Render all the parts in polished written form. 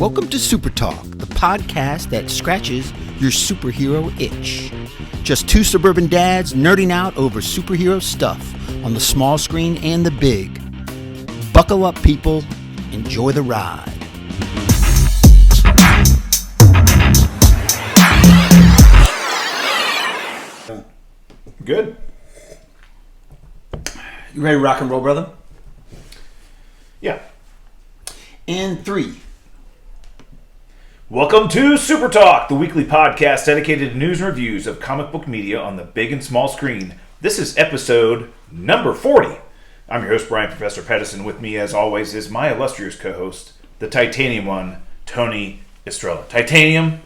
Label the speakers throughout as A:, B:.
A: Welcome to SuperTalk, the podcast that scratches your superhero itch. Just two suburban dads nerding out over superhero stuff on the small screen and the big. Buckle up, people. Enjoy the ride.
B: Good.
A: You ready to rock and roll, brother?
B: Yeah.
A: And 3.
B: Welcome to Super Talk, the weekly podcast dedicated to news and reviews of comic book media on the big and small screen. This is episode number 40. I'm your host, Brian Professor Pedersen. With me, as always, is my illustrious co-host, the Titanium one, Tony Estrella. Titanium.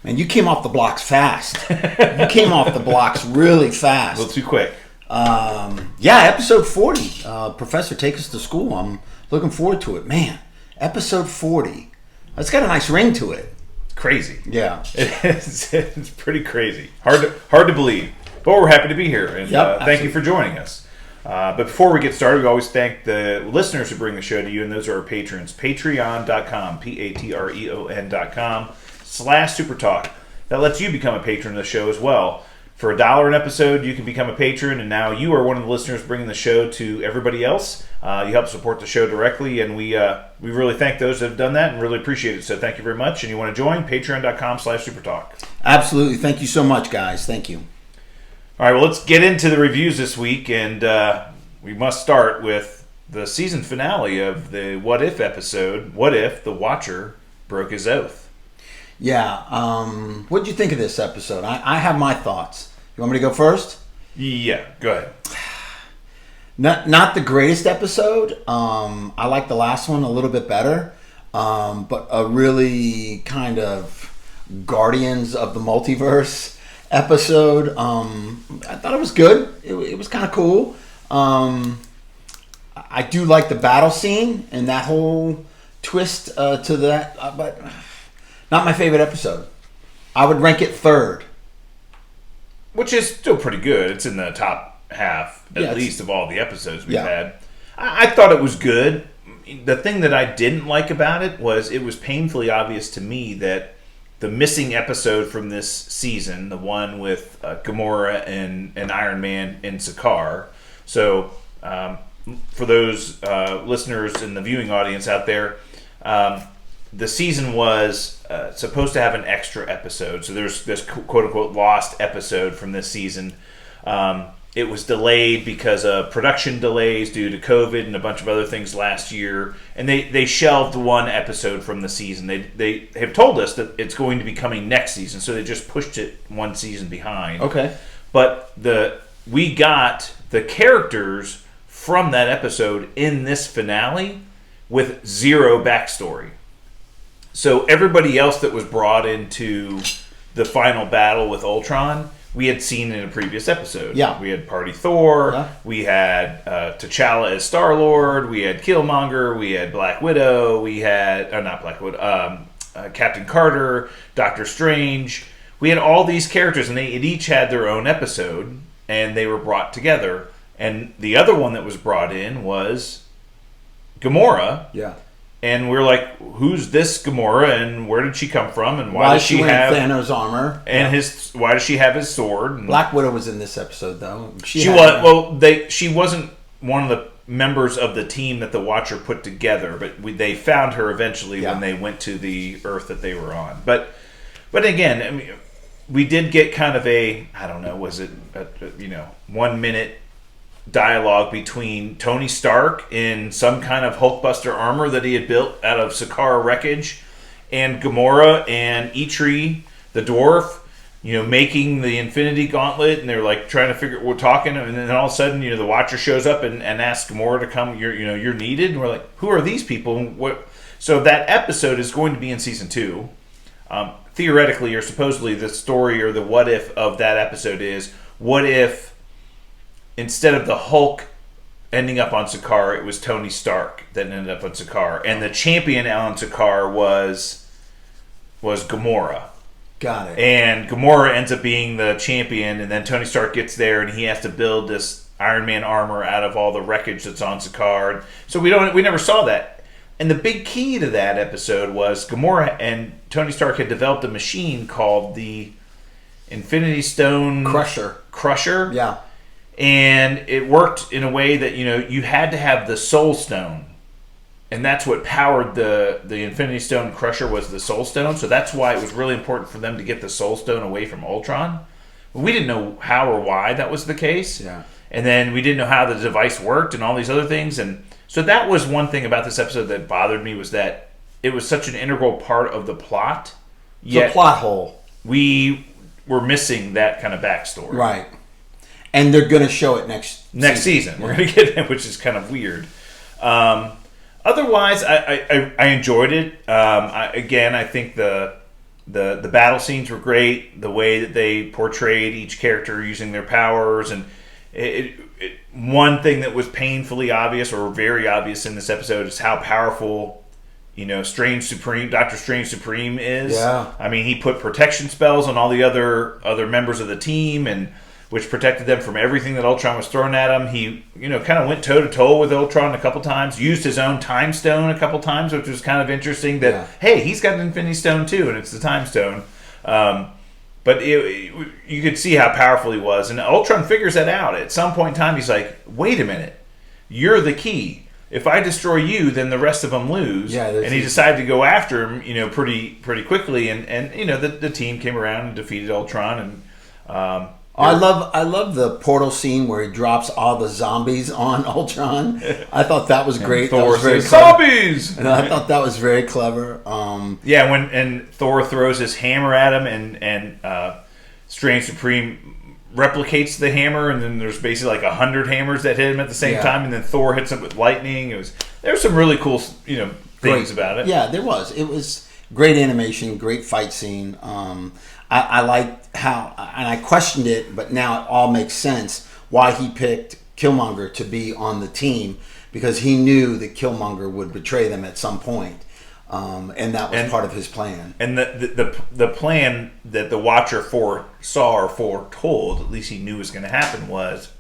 A: Man, you came off the blocks fast. You came off the blocks really fast.
B: A little too quick.
A: Episode 40. Professor, take us to school. I'm looking forward to it. Man, episode 40. It's got a nice ring to it.
B: Crazy.
A: Yeah.
B: It's pretty crazy. Hard to believe. But we're happy to be here. And thank you for joining us. But before we get started, we always thank the listeners who bring the show to you, and those are our patrons. Patreon.com, patreon.com/SuperTalk. That lets you become a patron of the show as well. For $1 an episode, you can become a patron, and now you are one of the listeners bringing the show to everybody else. You help support the show directly, and we really thank those that have done that and really appreciate it. So thank you very much. And you want to join? Patreon.com/SuperTalk.
A: Absolutely. Thank you so much, guys. Thank you.
B: All right, well, let's get into the reviews this week, and we must start with the season finale of the What If episode. What if the Watcher broke his oath?
A: Yeah. What did you think of this episode? I have my thoughts. You want me to go first?
B: Yeah, go ahead.
A: Not the greatest episode. I like the last one a little bit better. But a really kind of Guardians of the Multiverse episode. I thought it was good. It was kind of cool. I do like the battle scene and that whole twist to that. But not my favorite episode. I would rank it 3rd.
B: Which is still pretty good. It's in the top half, at least, of all the episodes we've had. I thought it was good. The thing that I didn't like about it was painfully obvious to me that the missing episode from this season, the one with Gamora and Iron Man in Sakaar. So, for those listeners in the viewing audience out there, the season was supposed to have an extra episode. So there's this quote-unquote lost episode from this season. It was delayed because of production delays due to COVID and a bunch of other things last year. And they shelved one episode from the season. They have told us that it's going to be coming next season, so they just pushed it one season behind.
A: Okay.
B: But we got the characters from that episode in this finale with zero backstory. So everybody else that was brought into the final battle with Ultron, we had seen in a previous episode.
A: Yeah.
B: We had Party Thor,
A: yeah.
B: We had T'Challa as Star-Lord, we had Killmonger, we had Black Widow, we had, not Black Widow, Captain Carter, Doctor Strange. We had all these characters, and they each had their own episode, and they were brought together. And the other one that was brought in was Gamora.
A: Yeah.
B: And we're like, who's this Gamora, and where did she come from, and why does she have
A: Thanos armor?
B: And why does she have his sword? And
A: Black Widow was in this episode, though.
B: She wasn't one of the members of the team that the Watcher put together, but they found her eventually when they went to the Earth that they were on. But again, I mean, we did get kind of a 1 minute dialogue between Tony Stark in some kind of Hulkbuster armor that he had built out of Sakaar wreckage, and Gamora and Eitri, the dwarf, making the Infinity Gauntlet, and they're like trying to figure. We're talking, and then all of a sudden, the Watcher shows up and asks Gamora to come. You're needed, and we're like, who are these people? What? So that episode is going to be in season 2. Theoretically, or supposedly, the story or the what if of that episode is, what if instead of the Hulk ending up on Sakaar, it was Tony Stark that ended up on Sakaar, and the champion on Sakaar was Gamora.
A: Got it.
B: And Gamora ends up being the champion, and then Tony Stark gets there, and he has to build this Iron Man armor out of all the wreckage that's on Sakaar. So we never saw that. And the big key to that episode was Gamora and Tony Stark had developed a machine called the Infinity Stone Crusher.
A: Yeah.
B: And it worked in a way that, you had to have the Soul Stone. And that's what powered the Infinity Stone Crusher was the Soul Stone. So that's why it was really important for them to get the Soul Stone away from Ultron. We didn't know how or why that was the case.
A: Yeah.
B: And then we didn't know how the device worked and all these other things. And so that was one thing about this episode that bothered me, was that it was such an integral part of the plot.
A: Yet the plot hole.
B: We were missing that kind of backstory.
A: Right. And they're going to show it next
B: season. We're going to get it, which is kind of weird. Otherwise, I enjoyed it. I think the battle scenes were great. The way that they portrayed each character using their powers, and one thing that was painfully obvious or very obvious in this episode is how powerful, Doctor Strange Supreme is.
A: Yeah.
B: I mean, he put protection spells on all the other members of the team, and which protected them from everything that Ultron was throwing at him. He, kind of went toe-to-toe with Ultron a couple times, used his own Time Stone a couple times, which was kind of interesting that, hey, he's got an Infinity Stone too, and it's the Time Stone. But you could see how powerful he was. And Ultron figures that out. At some point in time, he's like, wait a minute. You're the key. If I destroy you, then the rest of them lose. Yeah, and he decided to go after him, pretty quickly. And the team came around and defeated Ultron. And
A: I love the portal scene where he drops all the zombies on Ultron. I thought that was great.
B: Thor
A: that was very
B: zombies!
A: And I thought that was very clever.
B: When Thor throws his hammer at him and Strange Supreme replicates the hammer, and then there's basically like 100 hammers that hit him at the same time, and then Thor hits him with lightning. There's some really cool things about it.
A: Yeah, there was. It was great animation, great fight scene. I liked how, and I questioned it, but now it all makes sense why he picked Killmonger to be on the team, because he knew that Killmonger would betray them at some point, and that was part of his plan.
B: And the plan that the Watcher foresaw or foretold, at least he knew was going to happen, was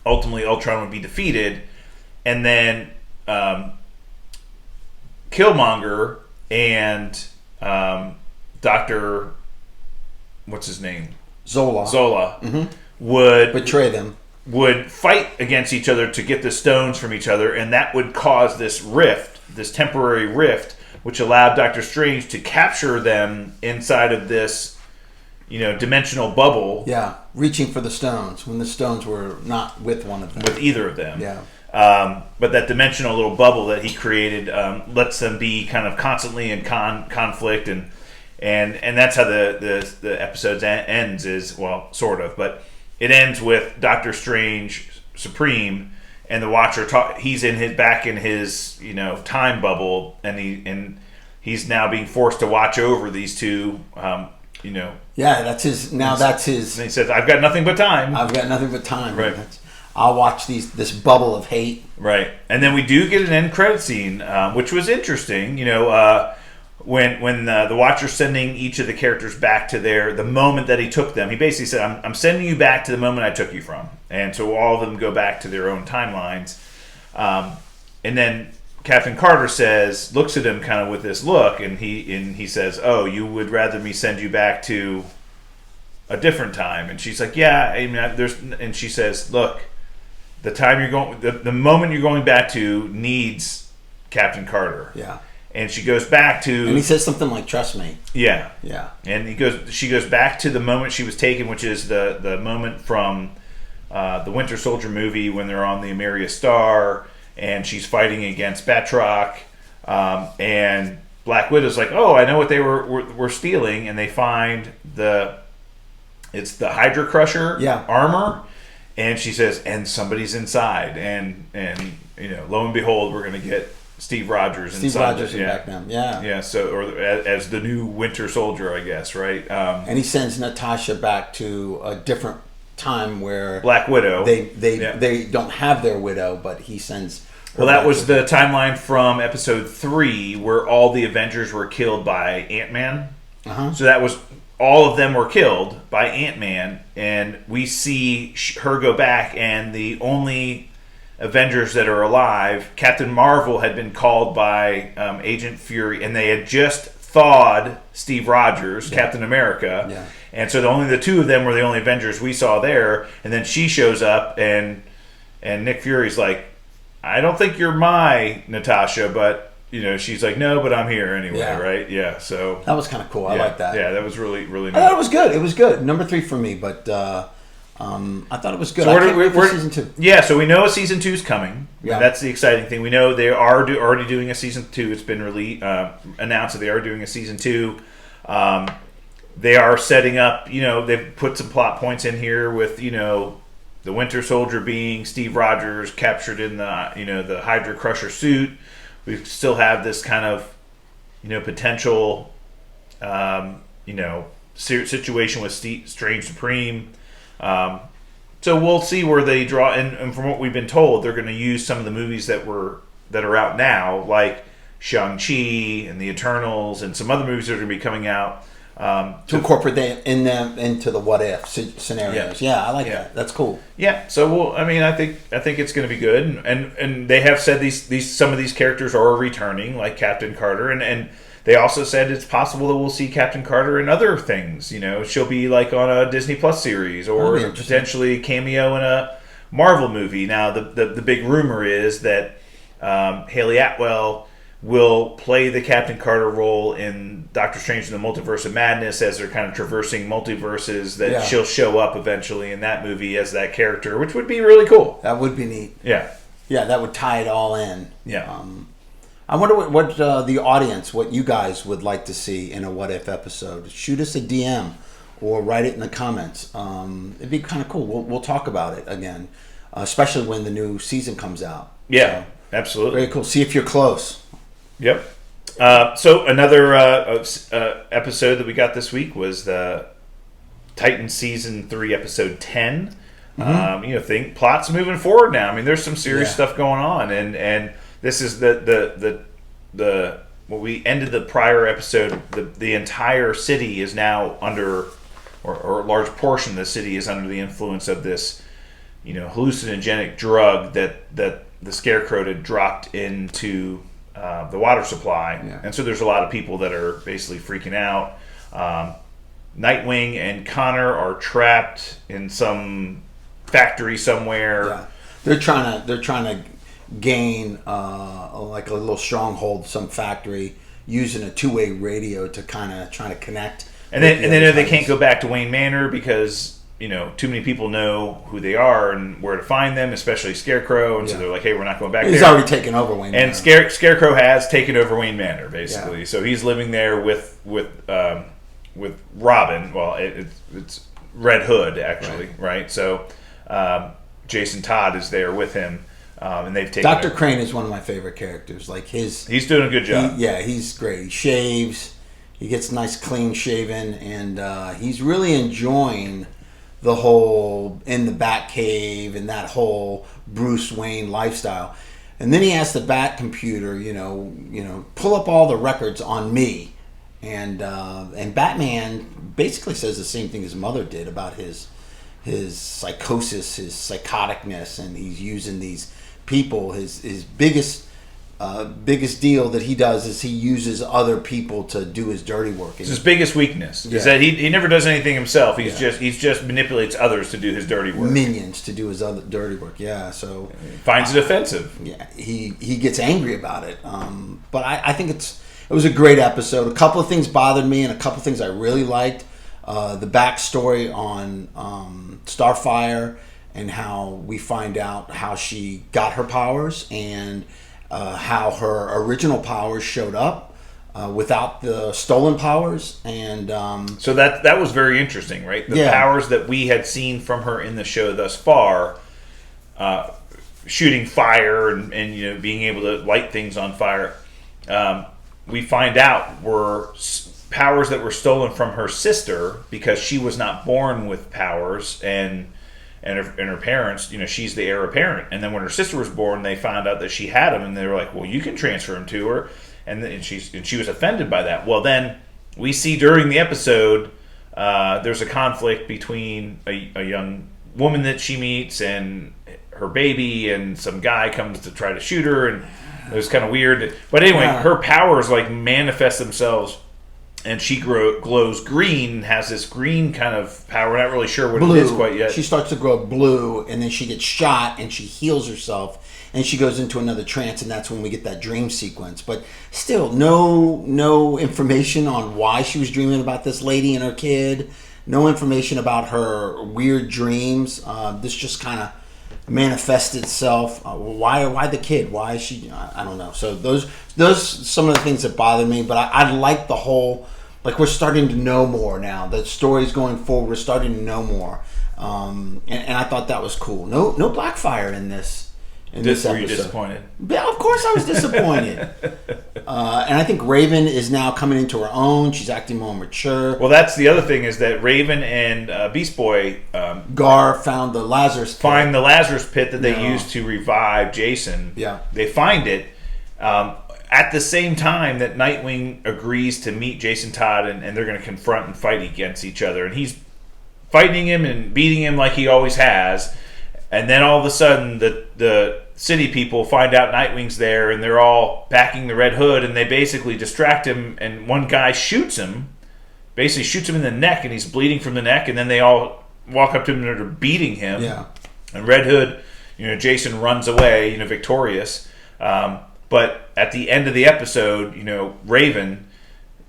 B: ultimately Ultron would be defeated, and then Killmonger and Dr. What's his name?
A: Zola.
B: Would
A: betray them.
B: Would fight against each other to get the stones from each other, and that would cause this rift, this temporary rift, which allowed Doctor Strange to capture them inside of this, dimensional bubble.
A: Yeah, reaching for the stones when the stones were not with one of them.
B: With either of them.
A: Yeah.
B: But that dimensional little bubble that he created lets them be kind of constantly in conflict, and that's how the episode ends, is, well, sort of, but it ends with Doctor Strange Supreme and the Watcher. He's back in his time bubble, and he's now being forced to watch over these two. Yeah,
A: that's his. Now that's his.
B: And he says, "I've got nothing but time.
A: I've got nothing but time.
B: Right.
A: I'll watch this bubble of hate."
B: Right, and then we do get an end credit scene, which was interesting. When the Watcher's sending each of the characters back to the moment that he took them, he basically said, I'm sending you back to the moment I took you from. And so all of them go back to their own timelines. And then Captain Carter looks at him kind of with this look, and he says, oh, you would rather me send you back to a different time? And she's like, yeah, I mean, and she says, look, the time you're going, the moment you're going back to needs Captain Carter.
A: Yeah.
B: And she goes back to...
A: And he says something like, trust me.
B: Yeah.
A: Yeah.
B: And she goes back to the moment she was taken, which is the moment from the Winter Soldier movie when they're on the Ameria Star, and she's fighting against Batroc, and Black Widow's like, oh, I know what they were stealing, and they find it's the Hydra Crusher armor, and she says, and somebody's inside, and lo and behold, we're going to get Steve Rogers
A: back then.
B: Yeah. So, or as the new Winter Soldier, I guess, right?
A: And he sends Natasha back to a different time where
B: Black Widow.
A: They don't have their widow, but he sends.
B: Well, that was the timeline from Episode 3, where all the Avengers were killed by Ant-Man. So that was all of them were killed by Ant-Man, and we see her go back, and the only Avengers that are alive. Captain Marvel had been called by Agent Fury, and they had just thawed Steve Rogers, Captain America.
A: Yeah.
B: And so only the two of them were the only Avengers we saw there. And then she shows up, and Nick Fury's like, I don't think you're my Natasha, but she's like, no, but I'm here anyway, right? Yeah, so
A: that was kind of cool. I like that.
B: Yeah, that was really, really nice.
A: I thought it was good. It was good. Number 3 for me, but I thought it was good.
B: So
A: I can't wait for season 2.
B: Yeah, so we know a season 2 is coming.
A: Yeah.
B: That's the exciting thing. We know they are already doing a season 2. It's been announced that they are doing a season 2. They are setting up, they've put some plot points in here with, the Winter Soldier being Steve Rogers captured in the Hydra Crusher suit. We still have this kind of, potential, situation with Strange Supreme. So we'll see where they draw. And from what we've been told, they're going to use some of the movies that are out now, like Shang-Chi and the Eternals, and some other movies that are going to be coming out.
A: To incorporate them into the what if scenarios. Yeah, I like that. That's cool.
B: Yeah. So I think it's going to be good, and they have said some of these characters are returning, like Captain Carter, and they also said it's possible that we'll see Captain Carter in other things. She'll be like on a Disney Plus series, or potentially cameo in a Marvel movie. Now the big rumor is that Haley Atwell will play the Captain Carter role in Doctor Strange in the Multiverse of Madness as they're kind of traversing multiverses, that she'll show up eventually in that movie as that character, which would be really cool.
A: That would be neat.
B: Yeah.
A: Yeah, that would tie it all in.
B: Yeah.
A: I wonder what the audience, what you guys would like to see in a What If episode. Shoot us a DM or write it in the comments. It'd be kind of cool. We'll talk about it again, especially when the new season comes out.
B: Yeah, so, absolutely.
A: Very cool. See if you're close.
B: Yep. So another episode that we got this week was the Titans season 3, episode 10. Mm-hmm. Think plot's moving forward now. I mean, there's some serious stuff going on, and this is the what we ended the prior episode. The entire city is now under, or a large portion of the city is under the influence of this, hallucinogenic drug that the Scarecrow had dropped into the water supply, and so there's a lot of people that are basically freaking out. Nightwing and Connor are trapped in some factory somewhere.
A: Yeah. They're trying to gain like a little stronghold, some factory, using a 2-way radio to kind of trying to connect.
B: And then they can't go back to Wayne Manor because too many people know who they are and where to find them, especially Scarecrow, and so they're like, hey, we're not going back there.
A: He's already taken over Wayne Manor.
B: And Scarecrow has taken over Wayne Manor, basically. Yeah. So he's living there with Robin. Well, it's Red Hood, actually, right? So Jason Todd is there with him, and they've taken
A: Dr. Crane is one of my favorite characters. Like
B: he's doing a good job.
A: He's great. He shaves. He gets nice, clean shaven, and he's really enjoying the whole in the Batcave and that whole Bruce Wayne lifestyle. And then he asked the Bat computer, pull up all the records on me. And Batman basically says the same thing his mother did about his psychosis, his psychoticness, and he's using these people. His biggest deal that he does is he uses other people to do his dirty work.
B: It's his biggest weakness is that he never does anything himself. He's just manipulates others to do his dirty work.
A: Minions to do his other dirty work. Yeah, so
B: finds it offensive.
A: Yeah, he gets angry about it. But I think it was a great episode. A couple of things bothered me, and a couple of things I really liked. The backstory on Starfire and how we find out how she got her powers, and how her original powers showed up without the stolen powers. And
B: so that was very interesting, right? The powers that we had seen from her in the show thus far, shooting fire and being able to light things on fire, we find out were powers that were stolen from her sister, because she was not born with powers, and her parents, she's the heir apparent. And then when her sister was born, they found out that she had them, and they were like, well, you can transfer them to her. And she was offended by that. Well, then we see during the episode, there's a conflict between a young woman that she meets and her baby, and some guy comes to try to shoot her, and it was kind of weird. But anyway, her powers like manifest themselves, and she glows green, has this green kind of power. We're not really sure what it is quite yet.
A: She starts to grow blue, and then she gets shot, and she heals herself, and she goes into another trance, and that's when we get that dream sequence. But still, no information on why she was dreaming about this lady and her kid. No information about her weird dreams. This just kind of manifested itself. Why the kid? Why is she? I don't know. So those some of the things that bother me. But I like the whole. Like, we're starting to know more now. The story's going forward. We're starting to know more, and I thought that was cool. No Blackfire in this. This
B: were you disappointed?
A: Yeah, of course I was disappointed. And I think Raven is now coming into her own. She's acting more mature.
B: Well, that's the other thing, is that Raven and Beast Boy
A: Gar found the Lazarus pit.
B: Find the Lazarus pit that they used to revive Jason.
A: Yeah.
B: They find it at the same time that Nightwing agrees to meet Jason Todd, and they're going to confront and fight against each other. And he's fighting him and beating him like he always has. And then all of a sudden, the city people find out Nightwing's there, and they're all backing the Red Hood, and they basically distract him, and one guy shoots him in the neck, and he's bleeding from the neck, and then they all walk up to him and they're beating him.
A: Yeah.
B: And Red Hood, Jason runs away, victorious. But at the end of the episode, Raven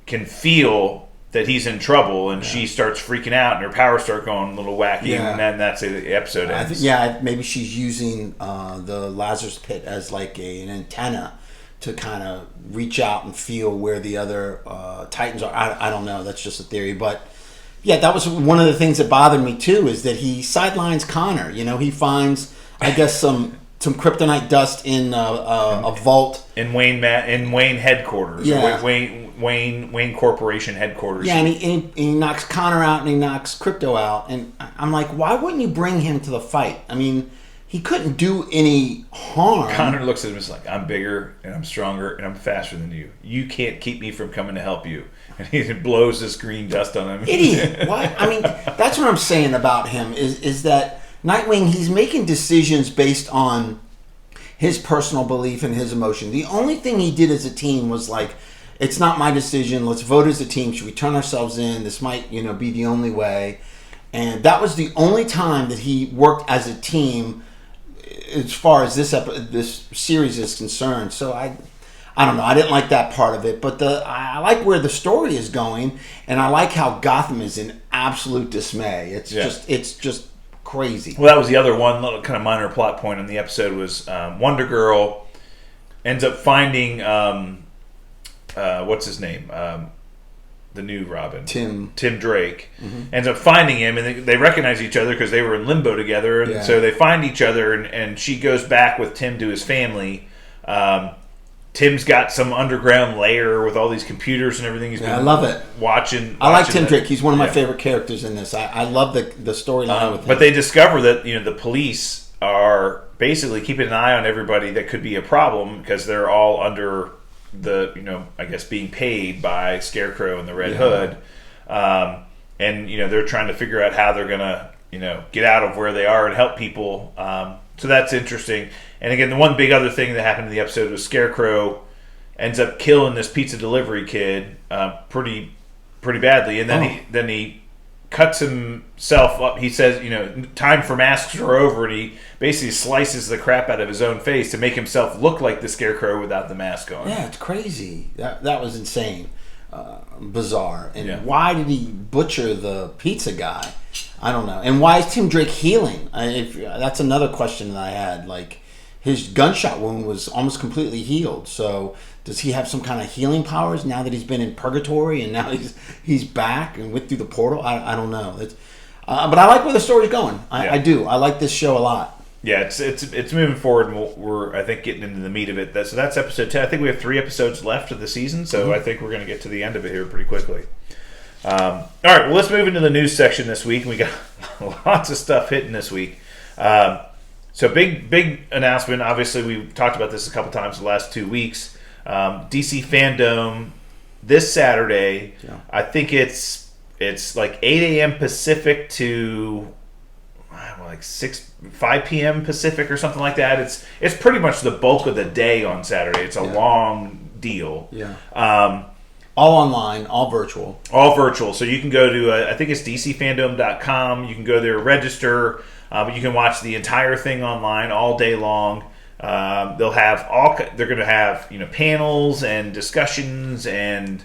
B: can feel that he's in trouble, and she starts freaking out, and her powers start going a little wacky, and then that's it, the episode ends.
A: Maybe she's using the Lazarus pit as like an antenna to kind of reach out and feel where the other Titans are. I don't know. That's just a theory, but yeah, that was one of the things that bothered me too, is that he sidelines Connor. He finds, I guess, some kryptonite dust in a vault
B: in Wayne headquarters.
A: Yeah.
B: Wayne Corporation headquarters.
A: Yeah, and he knocks Connor out, and he knocks Crypto out, and I'm like, why wouldn't you bring him to the fight? I mean, he couldn't do any harm.
B: Connor looks at him and is like, I'm bigger, and I'm stronger, and I'm faster than you. You can't keep me from coming to help you. And he blows this green dust on him.
A: Idiot. Why? I mean, that's what I'm saying about him, is that Nightwing, he's making decisions based on his personal belief and his emotion. The only thing he did as a team was like, it's not my decision. Let's vote as a team. Should we turn ourselves in? This might, be the only way. And that was the only time that he worked as a team as far as this series is concerned. So I don't know. I didn't like that part of it. But I like where the story is going, and I like how Gotham is in absolute dismay. It's just crazy.
B: Well, that was the other one little kind of minor plot point in the episode was Wonder Girl ends up finding what's his name, the new Robin, Tim Drake, ends up finding him, and they recognize each other because they were in limbo together, and so they find each other, and she goes back with Tim to his family. Tim's got some underground lair with all these computers and everything.
A: I love it. I like Tim Drake. He's one of my favorite characters in this. I love the storyline with him.
B: But they discover that the police are basically keeping an eye on everybody that could be a problem because they're all under the I guess being paid by Scarecrow and the Red Hood, and they're trying to figure out how they're gonna get out of where they are and help people. So that's interesting. And again, the one big other thing that happened in the episode was Scarecrow ends up killing this pizza delivery kid pretty badly, and then he cuts himself up. He says, time for masks are over, and he basically slices the crap out of his own face to make himself look like the Scarecrow without the mask on.
A: Yeah, it's crazy. That was insane. Bizarre. And why did he butcher the pizza guy? I don't know. And why is Tim Drake healing? That's another question that I had. Like, his gunshot wound was almost completely healed. So does he have some kind of healing powers now that he's been in purgatory and now he's back and went through the portal? I don't know. But I like where the story's going. I do. I like this show a lot.
B: Yeah, it's moving forward, and we're I think getting into the meat of it. So that's episode 10. I think we have 3 episodes left of the season, so I think we're going to get to the end of it here pretty quickly. All right, well, let's move into the news section this week. We got lots of stuff hitting this week. So big announcement. Obviously, we've talked about this a couple times the last 2 weeks. DC Fandome this Saturday. Yeah. I think it's like 8 a.m. Pacific to like 5 p.m. Pacific or something like that. It's pretty much the bulk of the day on Saturday. It's a long deal.
A: Yeah. All online, all virtual.
B: All virtual. So you can go to, I think it's dcfandome.com. You can go there, register. But you can watch the entire thing online all day long. They're going to have panels and discussions and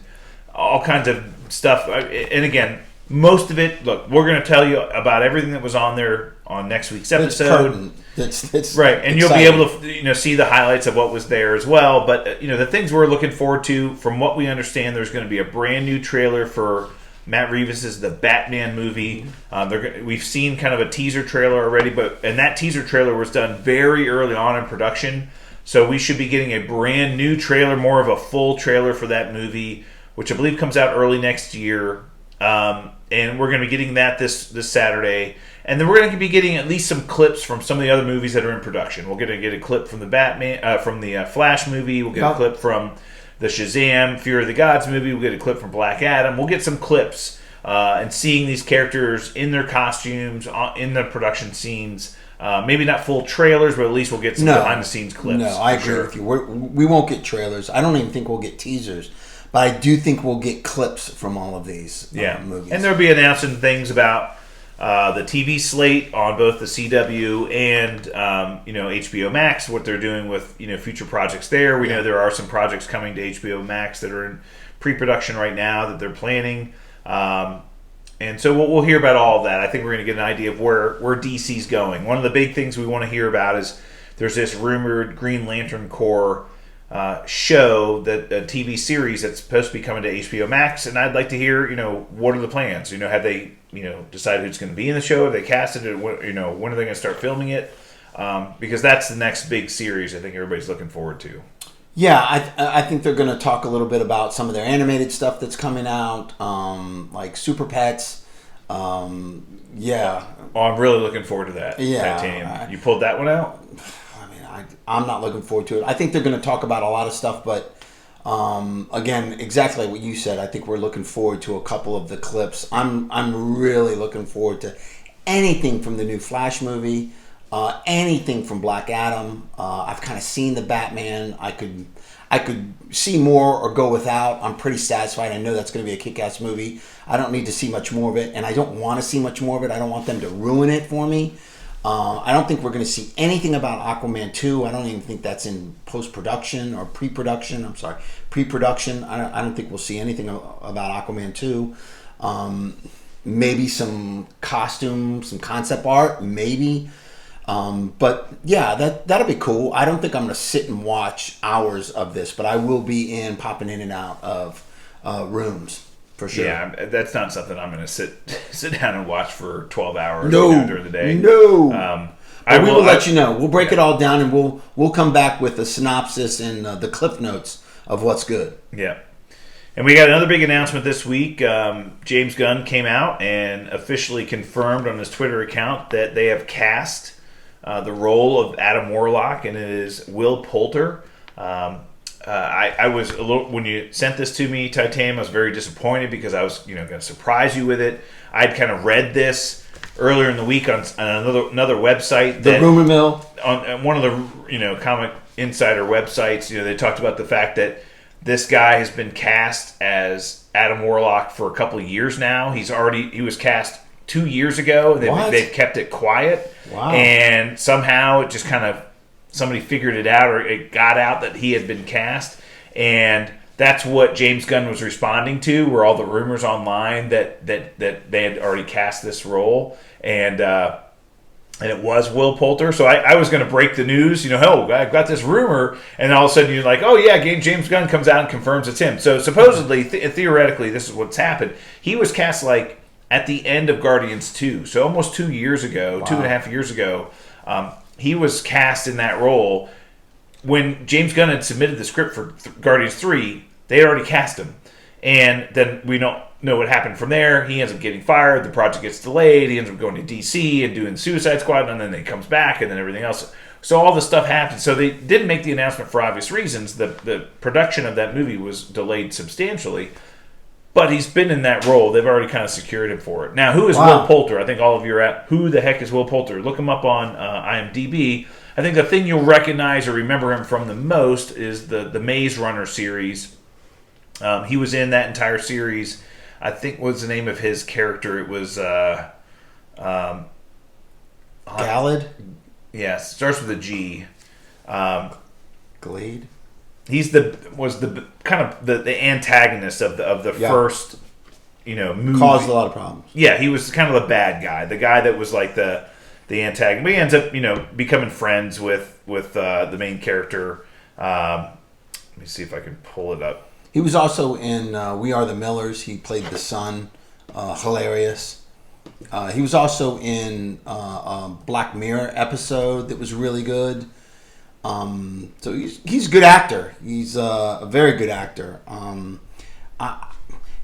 B: all kinds of stuff. And again, most of it. Look, we're going to tell you about everything that was on there on next week's episode.
A: It's
B: right, and you'll be able to see the highlights of what was there as well. But the things we're looking forward to, from what we understand, there's going to be a brand new trailer for Matt Reeves' The Batman movie. We've seen kind of a teaser trailer already, and that teaser trailer was done very early on in production. So we should be getting a brand new trailer, more of a full trailer for that movie, which I believe comes out early next year. And we're going to be getting that this Saturday. And then we're going to be getting at least some clips from some of the other movies that are in production. We're going to get a clip from the from the Flash movie. We'll get a clip from the Shazam, Fear of the Gods movie. We'll get a clip from Black Adam. We'll get some clips and seeing these characters in their costumes, in the production scenes. Maybe not full trailers, but at least we'll get some behind-the-scenes clips.
A: No, I agree with you. We won't get trailers. I don't even think we'll get teasers. But I do think we'll get clips from all of these movies. And
B: there'll be announcing things about the TV slate on both the CW and HBO Max, what they're doing with future projects there. We know there are some projects coming to HBO Max that are in pre-production right now that they're planning. And so we'll hear about all of that. I think we're going to get an idea of where DC's going. One of the big things we want to hear about is there's this rumored Green Lantern Corps show, that a TV series that's supposed to be coming to HBO Max, and I'd like to hear, what are the plans? Have they, decided who's going to be in the show? Have they casted it? When are they going to start filming it? Because that's the next big series I think everybody's looking forward to.
A: Yeah, I think they're going to talk a little bit about some of their animated stuff that's coming out, like Super Pets. Yeah.
B: Oh, I'm really looking forward to that.
A: Yeah.
B: Titanium. You pulled that one out?
A: I'm not looking forward to it. I think they're going to talk about a lot of stuff, but again, exactly what you said. I think we're looking forward to a couple of the clips. I'm really looking forward to anything from the new Flash movie, anything from Black Adam. I've kind of seen the Batman. I could see more or go without. I'm pretty satisfied. I know that's going to be a kick-ass movie. I don't need to see much more of it, and I don't want to see much more of it. I don't want them to ruin it for me. I don't think we're going to see anything about Aquaman 2. I don't even think that's in post-production or pre-production. I'm sorry, pre-production. I don't think we'll see anything about Aquaman 2. Maybe some costume, some concept art, maybe. But yeah, that'll be cool. I don't think I'm going to sit and watch hours of this, but I will be popping in and out of rooms. For sure.
B: Yeah, that's not something I'm going to sit down and watch for 12 hours during the day.
A: No. We will let you know. We'll break it all down, and we'll come back with a synopsis and the cliff notes of what's good.
B: Yeah. And we got another big announcement this week. James Gunn came out and officially confirmed on his Twitter account that they have cast the role of Adam Warlock, and it is Will Poulter. I was a little, when you sent this to me, Titanium, I was very disappointed because I was going to surprise you with it. I'd kind of read this earlier in the week on another website,
A: the rumor mill,
B: on one of the comic insider websites. They talked about the fact that this guy has been cast as Adam Warlock for a couple of years now. He was cast 2 years ago. They've kept it quiet.
A: Wow.
B: And somehow it just kind of, somebody figured it out, or it got out that he had been cast, and that's what James Gunn was responding to, were all the rumors online that they had already cast this role, and it was Will Poulter. So I was going to break the news, I've got this rumor, and all of a sudden you're like, oh yeah, James Gunn comes out and confirms it's him. So supposedly, theoretically, this is what's happened. He was cast at the end of Guardians 2, so almost 2 years ago, wow. 2.5 years ago. He was cast in that role. When James Gunn had submitted the script for Guardians 3, they had already cast him. And then we don't know what happened from there. He ends up getting fired. The project gets delayed. He ends up going to DC and doing Suicide Squad, and then he comes back, and then everything else. So all this stuff happened. So they didn't make the announcement for obvious reasons. The production of that movie was delayed substantially. But he's been in that role. They've already kind of secured him for it. Now, who is Will Poulter? I think all of you are at, who the heck is Will Poulter? Look him up on IMDb. I think the thing you'll recognize or remember him from the most is the Maze Runner series. He was in that entire series. I think, what was the name of his character? It was...
A: Gallad?
B: Yes, starts with a G.
A: Glade?
B: He's the antagonist of the first movie.
A: Caused a lot of problems.
B: Yeah, he was kind of the bad guy, the guy that was like the antagonist. But he ends up becoming friends with the main character. Let me see if I can pull it up.
A: He was also in We Are the Millers. He played the son. Hilarious. He was also in a Black Mirror episode that was really good. So he's a good actor. He's a very good actor. I'm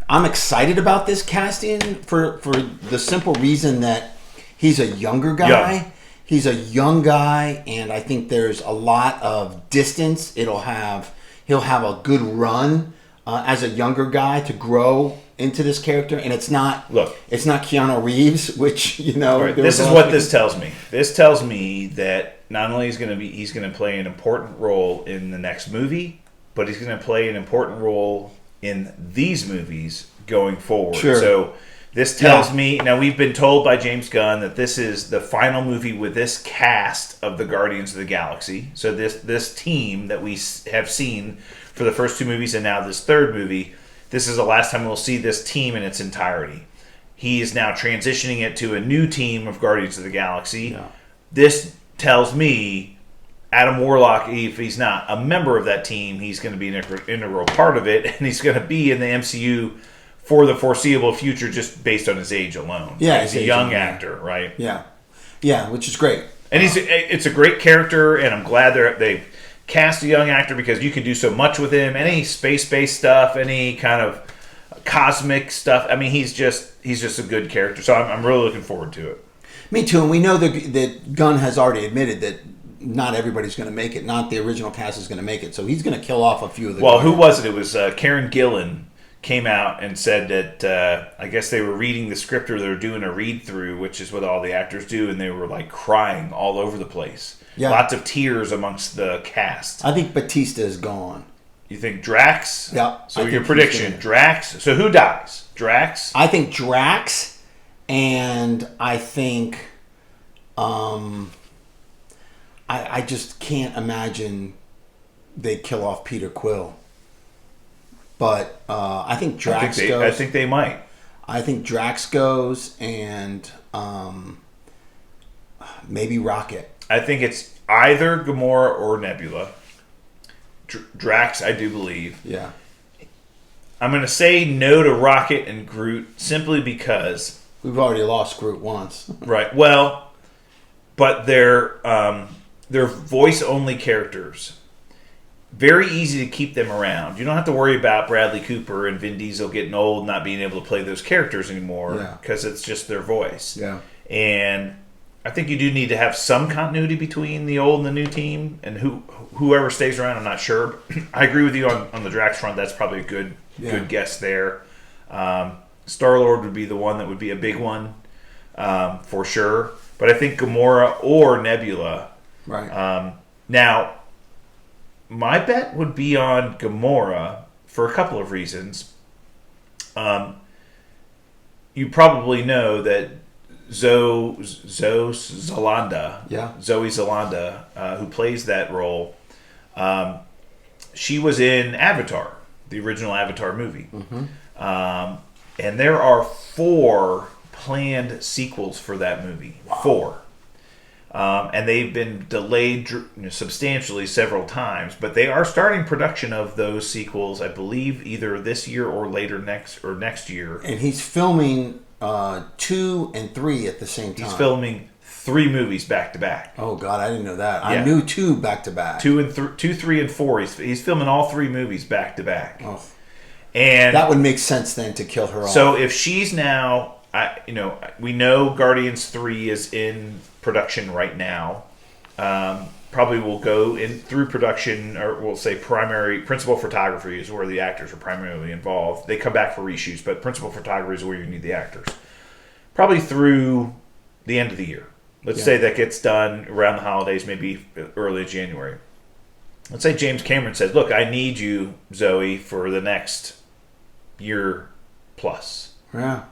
A: excited about this casting for the simple reason that he's a younger guy.
B: Yeah.
A: He's a young guy, and I think there's a lot of distance. He'll have a good run as a younger guy to grow into this character, and it's not Keanu Reeves, which
B: Right. This is what this tells me. This tells me that not only he's going to play an important role in the next movie, but he's going to play an important role in these movies going forward.
A: Sure.
B: So this tells me, now we've been told by James Gunn that this is the final movie with this cast of the Guardians of the Galaxy. So this team that we have seen for the first two movies and now this third movie, this is the last time we'll see this team in its entirety. He is now transitioning it to a new team of Guardians of the Galaxy.
A: Yeah.
B: This tells me Adam Warlock, if he's not a member of that team, he's going to be an integral part of it, and he's going to be in the MCU for the foreseeable future just based on his age alone.
A: Yeah,
B: he's a young actor, right?
A: Yeah, which is great.
B: And it's a great character, and I'm glad they've cast a young actor because you can do so much with him. Any space-based stuff, any kind of cosmic stuff. I mean, he's just a good character. So I'm really looking forward to it.
A: Me too. And we know that Gunn has already admitted that not everybody's going to make it. Not the original cast is going to make it. So he's going to kill off a few of the.
B: Well, who was it? It was Karen Gillan came out and said that I guess they were reading the script or they were doing a read through, which is what all the actors do, and they were like crying all over the place. Yeah. Lots of tears amongst the cast.
A: I think Batista is gone.
B: You think Drax?
A: Yeah.
B: So your prediction, Drax. So who dies? Drax?
A: I think Drax, and I think I just can't imagine they kill off Peter Quill. But I think Drax goes.
B: I think they might.
A: I think Drax goes, and maybe Rocket.
B: I think it's either Gamora or Nebula. Drax, I do believe.
A: Yeah.
B: I'm going to say no to Rocket and Groot simply because...
A: We've already lost Groot once.
B: Right. Well, but they're voice-only characters. Very easy to keep them around. You don't have to worry about Bradley Cooper and Vin Diesel getting old, not being able to play those characters anymore because it's just their voice.
A: Yeah.
B: And I think you do need to have some continuity between the old and the new team, and whoever stays around, I'm not sure. I agree with you on the Drax front. That's probably a good guess there. Star-Lord would be the one that would be a big one for sure. But I think Gamora or Nebula.
A: Right.
B: Now, my bet would be on Gamora for a couple of reasons. You probably know that Zoe Saldana, who plays that role, she was in Avatar, the original Avatar movie. Mm-hmm. And there are 4 planned sequels for that movie. Wow. 4. And they've been delayed substantially several times, but they are starting production of those sequels, I believe, either this year or next year.
A: And he's filming 2 and 3 at the same time.
B: He's filming 3 movies back to back.
A: Oh God, I didn't know that. Yeah. I knew 2 back to back.
B: 2, 3, and 4. He's filming all 3 movies back to back.
A: Oh.
B: And
A: that would make sense then to kill her off.
B: So if she's now, we know Guardians 3 is in production right now. probably will go in through production, or we'll say principal photography is where the actors are primarily involved. They come back for reshoots, but principal photography is where you need the actors. Probably through the end of the year. Let's say that gets done around the holidays, maybe early January. Let's say James Cameron says, look, I need you, Zoe, for the next year plus.
A: Yeah.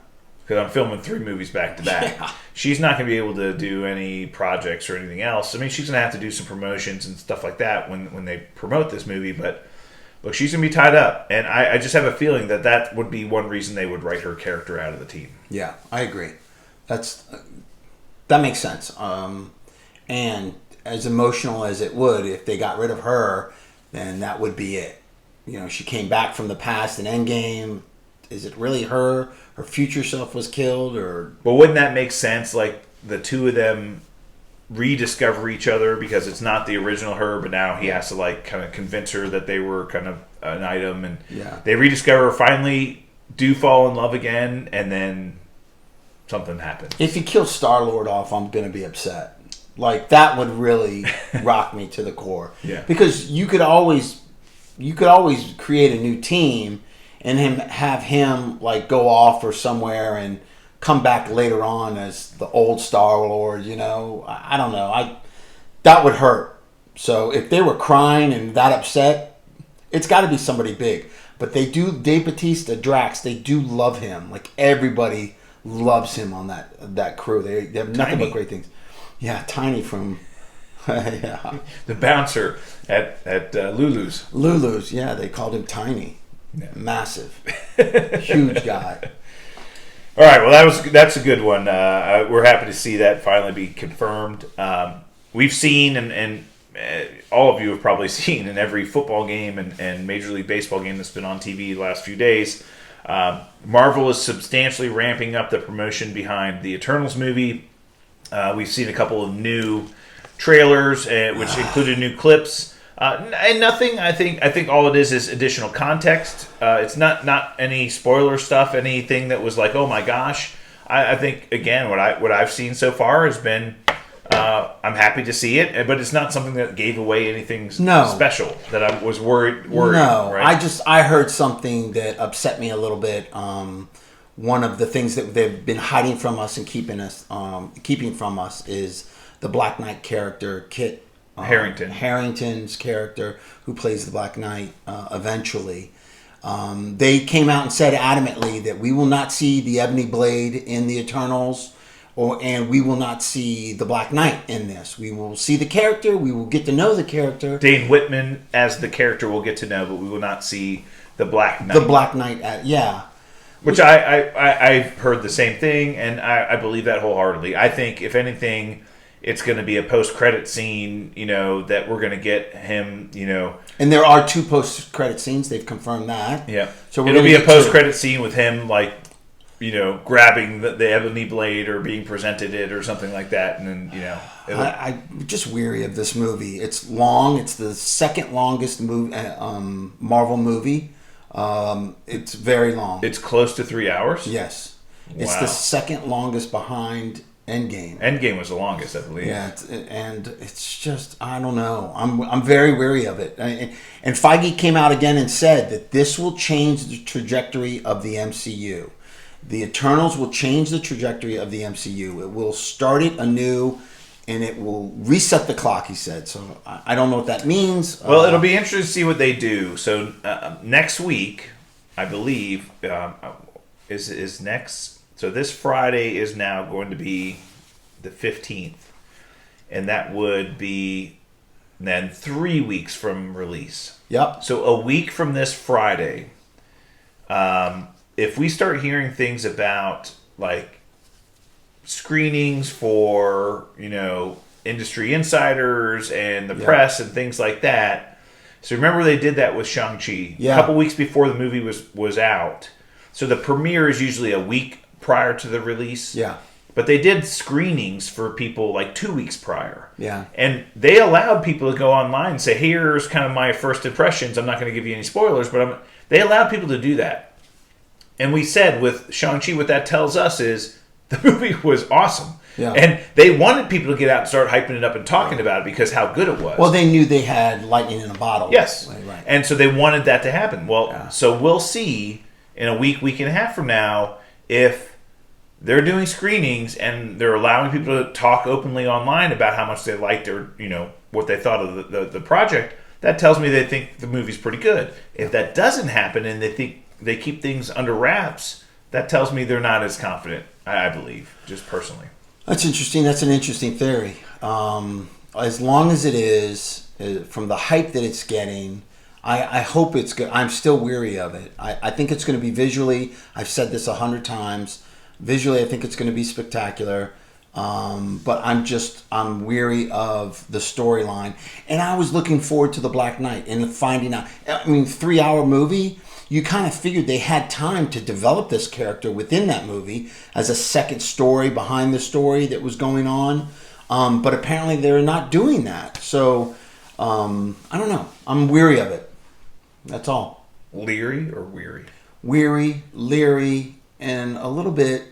B: Because I'm filming 3 movies back to back.
A: Yeah.
B: She's not going to be able to do any projects or anything else. I mean, she's going to have to do some promotions and stuff like that when they promote this movie. But look, she's going to be tied up. And I just have a feeling that would be one reason they would write her character out of the team.
A: Yeah, I agree. That makes sense. And as emotional as it would, if they got rid of her, then that would be it. You know, she came back from the past in Endgame. Is it really her? Her future self was killed, or?
B: But wouldn't that make sense? Like the two of them rediscover each other because it's not the original her, but now he has to like kind of convince her that they were kind of an item, and they rediscover, finally do fall in love again, and then something happens.
A: If you kill Star-Lord off, I'm going to be upset. Like, that would really rock me to the core.
B: Yeah.
A: Because you could always create a new team and have him like go off or somewhere and come back later on as the old Star-Lord, you know. I don't know. That would hurt. So if they were crying and that upset, it's got to be somebody big. But they do, Dave Bautista, Drax, they do love him. Like, everybody loves him on that crew. They have nothing but great things. Yeah, Tiny from
B: the bouncer at Lulu's.
A: Lulu's, yeah, they called him Tiny.
B: Yeah.
A: Massive, huge guy.
B: All right, well that's a good one. We're happy to see that finally be confirmed. We've seen, and all of you have probably seen in every football game and Major League Baseball game that's been on TV the last few days. Marvel is substantially ramping up the promotion behind the Eternals movie. We've seen a couple of new trailers, which included new clips, and nothing. I think all it is additional context. It's not any spoiler stuff, anything that was like, oh my gosh. I think again, what I've seen so far has been, I'm happy to see it, but it's not something that gave away anything special that I was worried.
A: No,
B: right?
A: I heard something that upset me a little bit. One of the things that they've been hiding from us and keeping from us is the Black Knight character, Kit Harington's character, who plays the Black Knight eventually. They came out and said adamantly that we will not see the Ebony Blade in the Eternals, and we will not see the Black Knight in this. We will see the character. We will get to know the character.
B: Dane Whitman as the character we'll get to know, but we will not see the Black Knight.
A: The Black Knight, yeah.
B: Which I've heard the same thing, and I believe that wholeheartedly. I think, if anything, it's going to be a post-credit scene, you know, that we're going to get him, you know.
A: And there are 2 post-credit scenes. They've confirmed that.
B: Yeah.
A: So
B: it'll be a post-credit scene with him, like, you know, grabbing the Ebony Blade or being presented it or something like that. And then, you know.
A: I'm just weary of this movie. It's long. It's the second longest Marvel movie. It's very long.
B: It's close to 3 hours?
A: Yes.
B: Wow.
A: It's the second longest behind Endgame.
B: Endgame was the longest, I believe.
A: Yeah, and it's just, I don't know. I'm very weary of it. And Feige came out again and said that this will change the trajectory of the MCU. The Eternals will change the trajectory of the MCU. It will start it anew, and it will reset the clock, he said. So I don't know what that means.
B: Well, it'll be interesting to see what they do. So next week, I believe, is next. So this Friday is now going to be the 15th. And that would be then 3 weeks from release.
A: Yep.
B: So a week from this Friday, if we start hearing things about, like, screenings for, you know, industry insiders and the press and things like that. So remember they did that with Shang-Chi a couple weeks before the movie was out. So the premiere is usually a week prior to the release.
A: Yeah.
B: But they did screenings for people like 2 weeks prior.
A: Yeah.
B: And they allowed people to go online and say, here's kind of my first impressions. I'm not going to give you any spoilers, but they allowed people to do that. And we said with Shang-Chi, what that tells us is the movie was awesome.
A: Yeah.
B: And they wanted people to get out and start hyping it up and talking about it because how good it was.
A: Well, they knew they had lightning in a bottle.
B: Yes.
A: Right.
B: And so they wanted that to happen. Well, so we'll see in a week and a half from now if they're doing screenings and they're allowing people to talk openly online about how much they liked or, what they thought of the project. That tells me they think the movie's pretty good. If that doesn't happen and they think they keep things under wraps, that tells me they're not as confident, I believe, just personally.
A: That's interesting. That's an interesting theory. As long as it is, from the hype that it's getting, I hope it's good. I'm still weary of it. I think it's going to be visually, I've said this 100 times, visually I think it's going to be spectacular. But I'm weary of the storyline. And I was looking forward to the Black Knight and finding out. 3-hour movie, you kind of figured they had time to develop this character within that movie as a second story behind the story that was going on. But apparently they're not doing that. So, I don't know. I'm weary of it. That's all.
B: Leery or weary?
A: Weary, leery, and a little bit,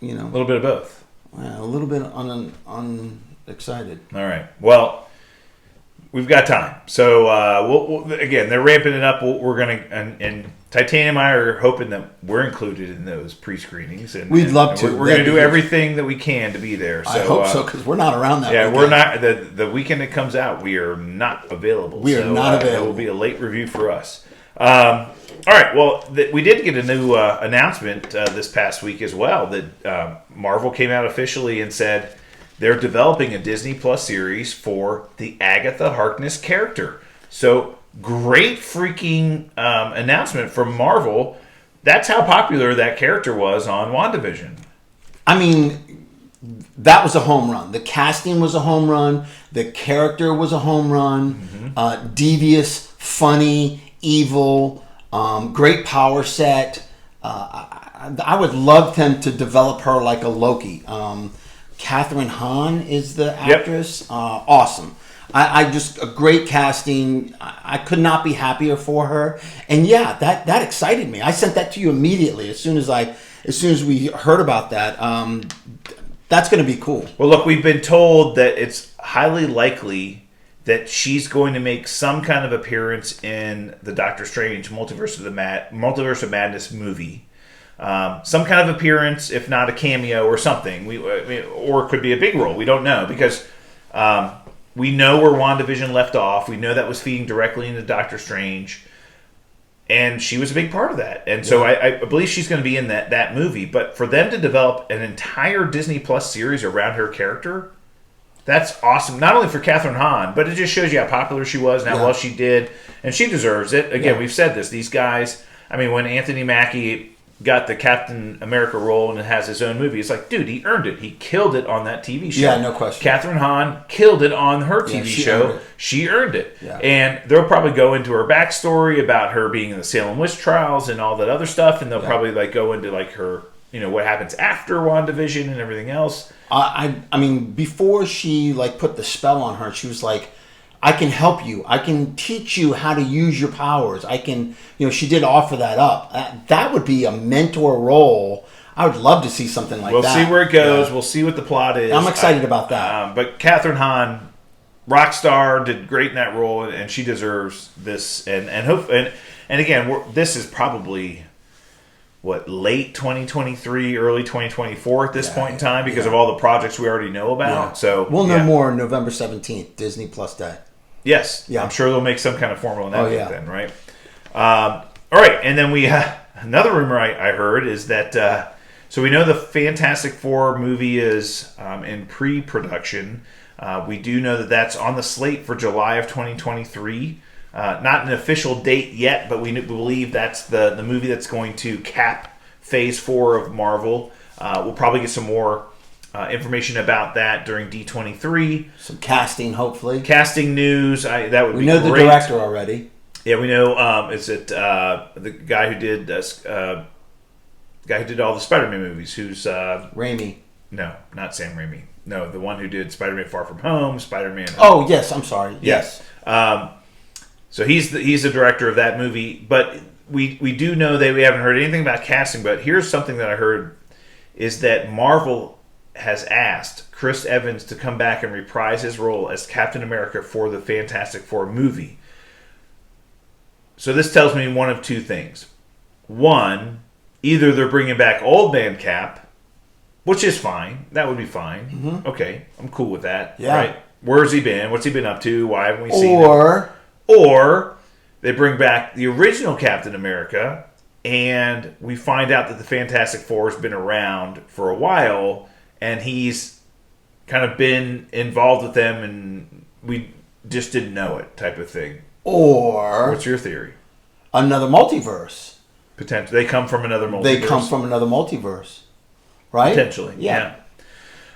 B: A little bit of both.
A: A little bit unexcited.
B: All right. Well, we've got time. So, we'll again, they're ramping it up. We're going to, and Titanium and I are hoping that we're included in those pre-screenings.
A: We'd love to.
B: We're going to do everything that we can to be there. So,
A: I hope so, because we're not around that weekend.
B: We're not. The weekend it comes out, we are not available.
A: We are not available.
B: It will be a late review for us. All right. Well, we did get a new announcement this past week as well that Marvel came out officially and said they're developing a Disney Plus series for the Agatha Harkness character. So great freaking announcement from Marvel. That's how popular that character was on WandaVision.
A: That was a home run. The casting was a home run. The character was a home run. Mm-hmm. Devious, funny, evil. Great power set. I would love them to develop her like a Loki. Catherine Hahn is the actress. Yep. Awesome. I just a great casting. I could not be happier for her. And that excited me. I sent that to you immediately as soon as we heard about that. That's going to be cool.
B: Well, look, we've been told that it's highly likely that she's going to make some kind of appearance in the Doctor Strange Multiverse of Madness movie. Some kind of appearance, if not a cameo or something. Or it could be a big role. We don't know because we know where WandaVision left off. We know that was feeding directly into Doctor Strange. And she was a big part of that. And so I believe she's going to be in that movie. But for them to develop an entire Disney Plus series around her character, that's awesome. Not only for Catherine Hahn, but it just shows you how popular she was and how well she did. And she deserves it. Again, we've said this. These guys, when Anthony Mackie got the Captain America role and has his own movie, it's like, dude, he earned it. He killed it on that TV show.
A: Yeah, no question.
B: Catherine Hahn killed it on her TV show. She earned it.
A: Yeah.
B: And they'll probably go into her backstory about her being in the Salem witch trials and all that other stuff. And they'll probably go into her, what happens after WandaVision and everything else.
A: Before she put the spell on her, she was like, I can help you. I can teach you how to use your powers. I can, she did offer that up. That would be a mentor role. I would love to see something like that.
B: We'll see where it goes. Yeah. We'll see what the plot is.
A: I'm excited about that.
B: But Catherine Hahn, rock star, did great in that role, and she deserves this. And again, this is probably late 2023, early 2024 at this point in time because of all the projects we already know about.
A: Yeah.
B: So
A: we'll know more on November 17th, Disney Plus Day.
B: Yes.
A: Yeah.
B: I'm sure they'll make some kind of formal announcement then, right? All right. And then we another rumor I heard is that so we know the Fantastic Four movie is in pre-production. We do know that that's on the slate for July of 2023. Not an official date yet, but we believe that's the movie that's going to cap Phase 4 of Marvel. We'll probably get some more information about that during D23.
A: Some casting, hopefully.
B: Casting news. That would be great.
A: We know the director already.
B: Yeah, we know. Is it the guy who did all the Spider-Man movies? Who's
A: Raimi?
B: No, not Sam Raimi. No, the one who did Spider-Man: Far From Home, Spider-Man.
A: Oh yes, I'm sorry. Yes.
B: So he's the director of that movie, but we do know that we haven't heard anything about casting. But here's something that I heard is that Marvel has asked Chris Evans to come back and reprise his role as Captain America for the Fantastic Four movie. So this tells me one of two things. One, either they're bringing back Old Man Cap, which is fine. That would be fine. Mm-hmm. Okay, I'm cool with that.
A: Yeah.
B: Right? Where's he been? What's he been up to? Why haven't we seen him? Or they bring back the original Captain America, and we find out that the Fantastic Four has been around for a while, and he's kind of been involved with them, and we just didn't know it, type of thing.
A: Or
B: what's your theory?
A: Another multiverse.
B: Potentially, they come from another multiverse.
A: Right?
B: Potentially, yeah.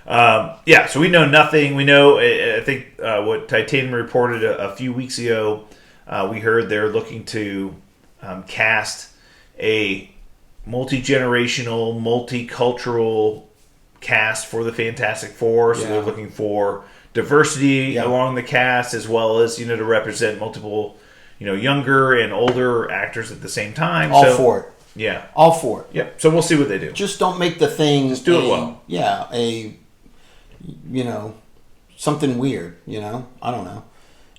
B: So we know nothing. We know, I think, what Titanium reported a few weeks ago. We heard they're looking to cast a multi-generational, multicultural cast for the Fantastic Four. So they're looking for diversity along the cast, as well as, to represent multiple, younger and older actors at the same time.
A: All for it.
B: Yeah.
A: All for it.
B: Yep. So we'll see what they do.
A: Just don't make the thing...
B: Just do it well.
A: Yeah. Something weird, I don't know.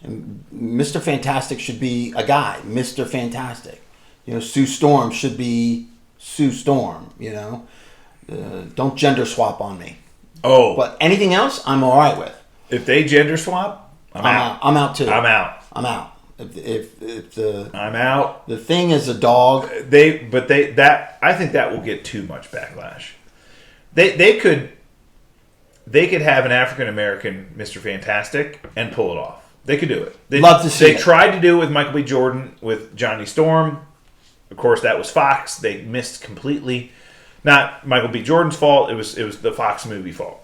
A: And Mr. Fantastic should be a guy. Mr. Fantastic. Sue Storm should be Sue Storm, Don't gender swap on me.
B: Oh.
A: But anything else, I'm all right with.
B: If they gender swap, I'm out.
A: I'm out too.
B: I'm out.
A: If the
B: I'm out.
A: The thing is a dog.
B: I think that will get too much backlash. They could have an African American Mr. Fantastic and pull it off. They could do it.
A: Love to see it.
B: They tried to do it with Michael B. Jordan with Johnny Storm. Of course, that was Fox. They missed completely. Not Michael B. Jordan's fault. It was the Fox movie fault.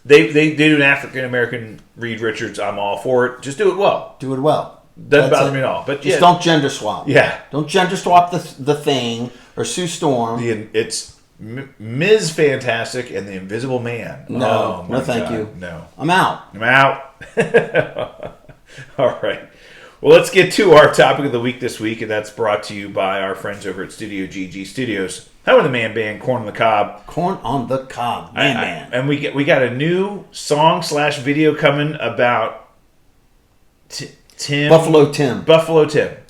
B: They do an African American Reed Richards. I'm all for it. Just do it well.
A: Do it well.
B: Doesn't bother me at all. But
A: just don't gender swap.
B: Yeah.
A: Don't gender swap the Thing or Sue Storm.
B: It's Ms. Fantastic and the Invisible Man.
A: No, thank you.
B: No.
A: I'm out.
B: All right. Well, let's get to our topic of the week this week, and that's brought to you by our friends over at Studio GG Studios. How are the man band Corn on the Cob?
A: Corn on the Cob, man.
B: And we got a new song/video coming about
A: Buffalo Tim.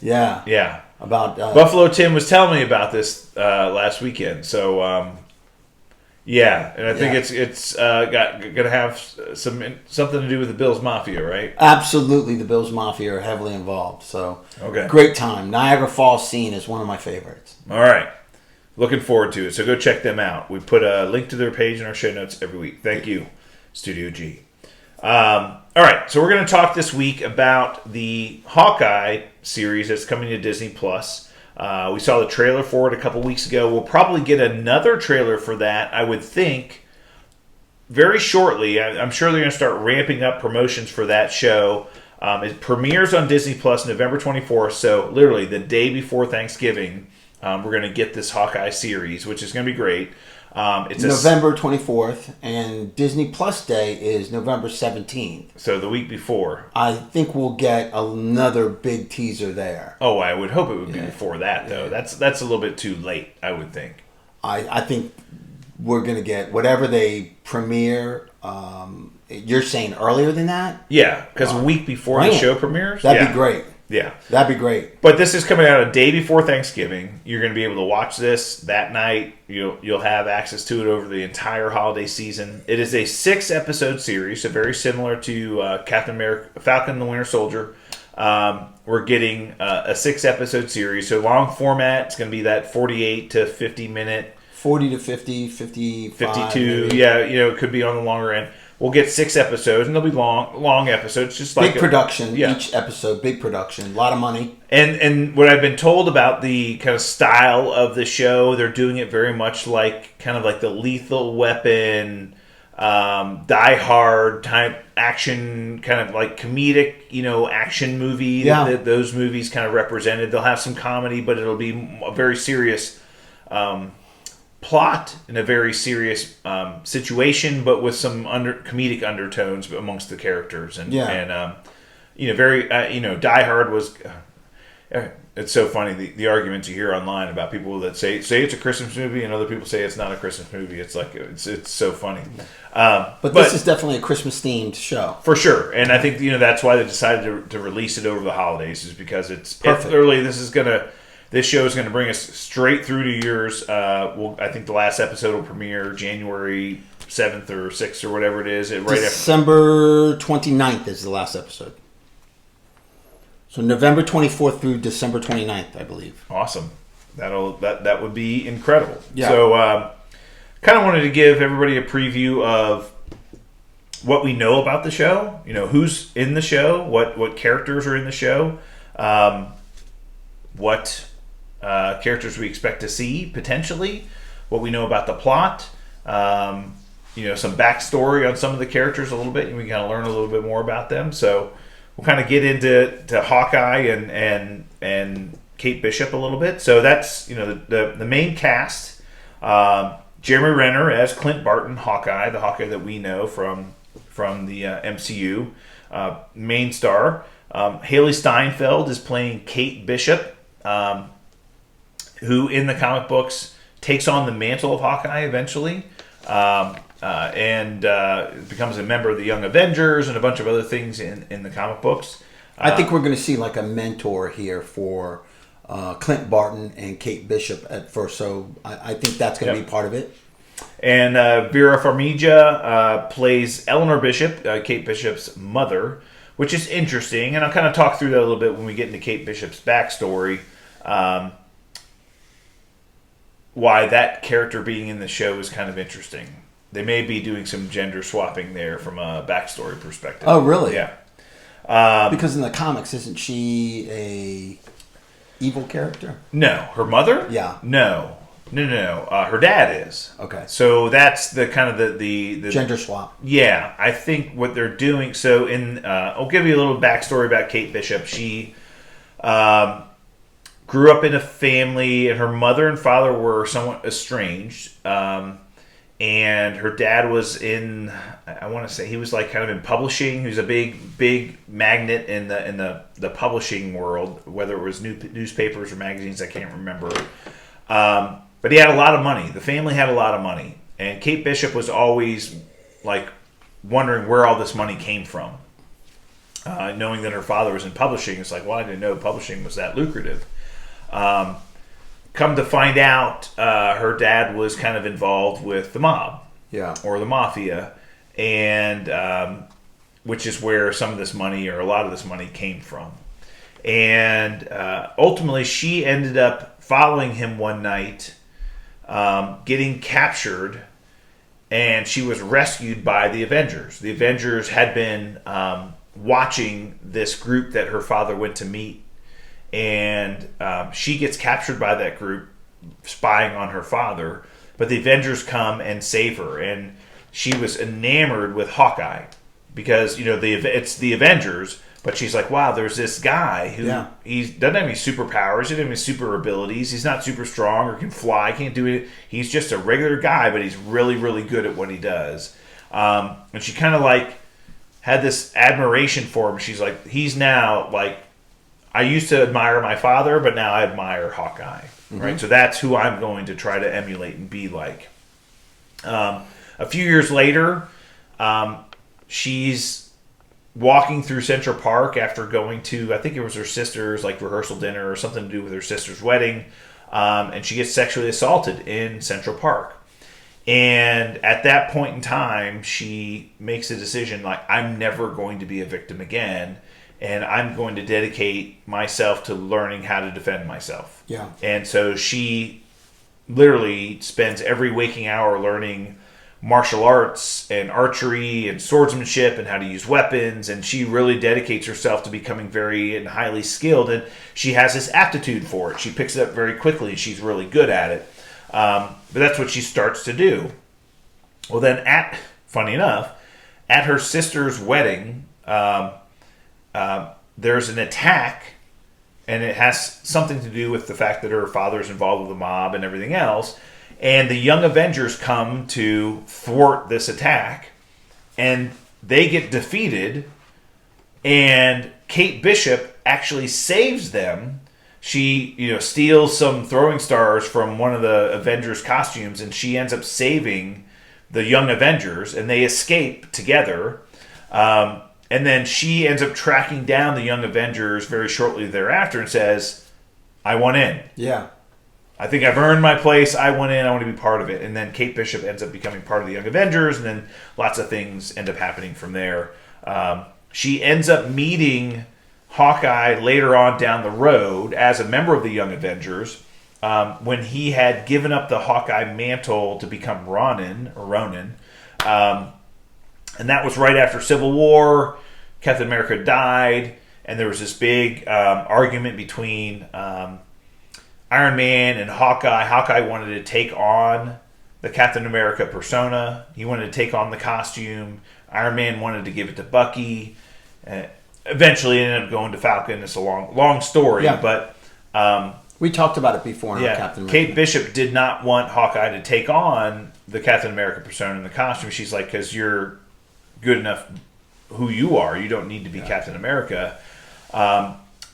B: Yeah.
A: About
B: Buffalo Tim was telling me about this last weekend. So and I think it's gonna have something to do with the Bills Mafia, right?
A: Absolutely, the Bills Mafia are heavily involved. So
B: okay,
A: great time. Niagara Falls scene is one of my favorites.
B: All right, looking forward to it. So go check them out. We put a link to their page in our show notes every week. Thank you, Studio G. All right, so we're going to talk this week about the Hawkeye series that's coming to Disney Plus. We saw the trailer for it a couple weeks ago. We'll probably get another trailer for that, I would think, very shortly. I'm sure they're going to start ramping up promotions for that show. It premieres on Disney Plus November 24th, so literally the day before Thanksgiving, we're going to get this Hawkeye series, which is going to be great. It's
A: November 24th, and Disney Plus Day is November 17th.
B: So the week before.
A: I think we'll get another big teaser there.
B: Oh, I would hope it would be before that, though. Yeah. That's a little bit too late, I would think.
A: I think we're going to get whatever they premiere. You're saying earlier than that?
B: Yeah, because a week before the show premieres?
A: That'd be great.
B: Yeah.
A: That'd be great.
B: But this is coming out a day before Thanksgiving. You're going to be able to watch this that night. You'll have access to it over the entire holiday season. It is a 6-episode series, so very similar to Captain America, Falcon and the Winter Soldier. We're getting a 6-episode series. So long format. It's going to be that 48 to 50 minute.
A: 40 to 50, 55.
B: 52. Maybe. Yeah, it could be on the longer end. We'll get 6 episodes, and they'll be long episodes, just like
A: big production. Each episode, big production, a lot of money.
B: And what I've been told about the kind of style of the show, they're doing it very much like the Lethal Weapon, Die Hard type action, kind of like comedic, action movie that those movies kind of represented. They'll have some comedy, but it'll be a very serious plot in a very serious situation, but with some comedic undertones amongst the characters. And very Die Hard was it's so funny the arguments you hear online about people that say it's a Christmas movie and other people say it's not a Christmas movie. It's like it's so funny.
A: But this is definitely a Christmas themed show
B: for sure, and I think that's why they decided to release it over the holidays, is because it's literally this show is gonna bring us straight through to yours. I think the last episode will premiere January 7th or 6th or whatever it is.
A: December 29th is the last episode. So November 24th through December 29th, I believe.
B: Awesome. That would be incredible.
A: Yeah.
B: So kind of wanted to give everybody a preview of what we know about the show. Who's in the show, what characters are in the show, what characters we expect to see potentially, what we know about the plot. Some backstory on some of the characters a little bit, and we kind of learn a little bit more about them. So we'll kind of get into Hawkeye and Kate Bishop a little bit. So that's the main cast. Jeremy Renner as Clint Barton, Hawkeye, the Hawkeye that we know from the MCU. Main star. Haley Steinfeld is playing Kate Bishop, who in the comic books takes on the mantle of Hawkeye eventually. And becomes a member of the Young Avengers and a bunch of other things in the comic books.
A: I think we're going to see like a mentor here for Clint Barton and Kate Bishop at first, so I think that's going to be part of it.
B: And Vera Farmiga plays Eleanor Bishop, Kate Bishop's mother, which is interesting, and I'll kind of talk through that a little bit when we get into Kate Bishop's backstory. Why that character being in the show is kind of interesting. They may be doing some gender swapping there from a backstory perspective.
A: Oh, really?
B: Yeah.
A: Because in the comics, isn't she a evil character?
B: No. Her mother?
A: Yeah.
B: No. Her dad is.
A: Okay.
B: So that's the kind of the
A: gender swap.
B: Yeah. I think what they're doing... So I'll give you a little backstory about Kate Bishop. She... grew up in a family, and her mother and father were somewhat estranged. And her dad was in, I want to say, he was like kind of in publishing. He was a big magnet in the publishing world, whether it was newspapers or magazines, I can't remember. But he had a lot of money. The family had a lot of money. And Kate Bishop was always like wondering where all this money came from. Knowing that her father was in publishing, it's like, well, I didn't know publishing was that lucrative. Come to find out, her dad was kind of involved with the mob, or the mafia, and which is where some of this money, or a lot of this money, came from. And ultimately, she ended up following him one night, getting captured, and she was rescued by the Avengers. The Avengers had been watching this group that her father went to meet. And she gets captured by that group, spying on her father. But the Avengers come and save her, and she was enamored with Hawkeye because it's the Avengers. But she's like, wow, there's this guy who he doesn't have any superpowers, he doesn't have any super abilities, he's not super strong or can fly, can't do it. He's just a regular guy, but he's really, really good at what he does. And she kind of like had this admiration for him. She's like, he's now like. I used to admire my father, but now I admire Hawkeye, right? So that's who I'm going to try to emulate and be like. A few years later, she's walking through Central Park after going to, I think it was her sister's like rehearsal dinner or something to do with her sister's wedding, and she gets sexually assaulted in Central Park. And at that point in time, she makes a decision like, I'm never going to be a victim again. And I'm going to dedicate myself to learning how to defend myself.
A: Yeah.
B: And so she literally spends every waking hour learning martial arts and archery and swordsmanship and how to use weapons. And she really dedicates herself to becoming very and highly skilled. And she has this aptitude for it. She picks it up very quickly. She's really good at it. But that's what she starts to do. Well, then funny enough, at her sister's wedding... there's an attack, and it has something to do with the fact that her father's involved with the mob and everything else. And the Young Avengers come to thwart this attack, and they get defeated. And Kate Bishop actually saves them she steals some throwing stars from one of the Avengers costumes, and she ends up saving the Young Avengers, and they escape together. And then she ends up tracking down the Young Avengers very shortly thereafter and says, I want in.
A: Yeah.
B: I think I've earned my place. I want in. I want to be part of it. And then Kate Bishop ends up becoming part of the Young Avengers, and then lots of things end up happening from there. She ends up meeting Hawkeye later on down the road as a member of the Young Avengers when he had given up the Hawkeye mantle to become Ronin. And that was right after Civil War. Captain America died, and there was this big argument between Iron Man and Hawkeye. Hawkeye wanted to take on the Captain America persona. He wanted to take on the costume. Iron Man wanted to give it to Bucky. Eventually, it ended up going to Falcon. It's a long story, but
A: we talked about it before.
B: Yeah,
A: Captain America.
B: Kate Bishop did not want Hawkeye to take on the Captain America persona in the costume. She's like, because you're good enough who you are. You don't need to be Captain America.